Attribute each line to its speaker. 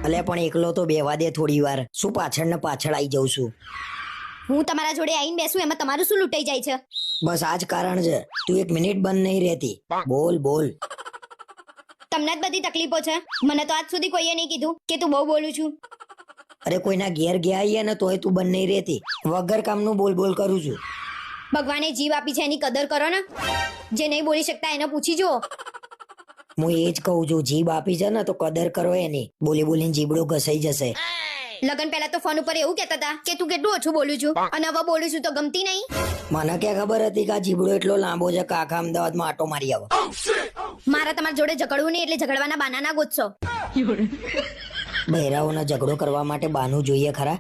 Speaker 1: અલે પણ એકલો તો બેવા દે થોડી વાર, શું પાછળ ને પાછળ આવી જાઉં છું.
Speaker 2: હું તમારા જોડે આવીને બેસું એમાં તમારું શું લૂંટાઈ જાય છે?
Speaker 1: બસ આ જ કારણ છે, તું એક મિનિટ બંધ નહીં રહેતી. બોલ બોલ.
Speaker 2: તમને જ બધી તકલીફો છે, મને તો આજ સુધી કોઈએ નહીં કીધું કે તું બહુ બોલું છું.
Speaker 1: અરે કોઈના ઘેર ગયા આવીએ ને તોય તું બંધ નહીં રહેતી, વગર કામનું બોલ બોલ કરું છું.
Speaker 2: ભગવાને જીવ આપી છે એની કદર કરો ને, જે નહીં બોલી શકતા એને પૂછી જુઓ.
Speaker 1: હું એ જ કહું છું, જીભ આપી છે ને તો કદર કરો એની, બોલી બોલીને જીબડો ઘસાઈ જશે.
Speaker 2: લગન પહેલા તો ફોન ઉપર એવું કહેતા હતા કે તું કેટલું ઓછું બોલું છું, અને હવે બોલું છું તો ગમતી નહીં.
Speaker 1: મને ક્યાં ખબર હતી કે આ જીબડો એટલો લાંબો છે કે આખા અમદાવાદમાં આટો મારી આવે.
Speaker 2: મારા તમારા જોડે ઝઘડવું નહીં એટલે ઝઘડવાના બાના ના ગોતશો.
Speaker 1: બહેરાઓનો ઝઘડો કરવા માટે બાનું જોઈએ ખરા.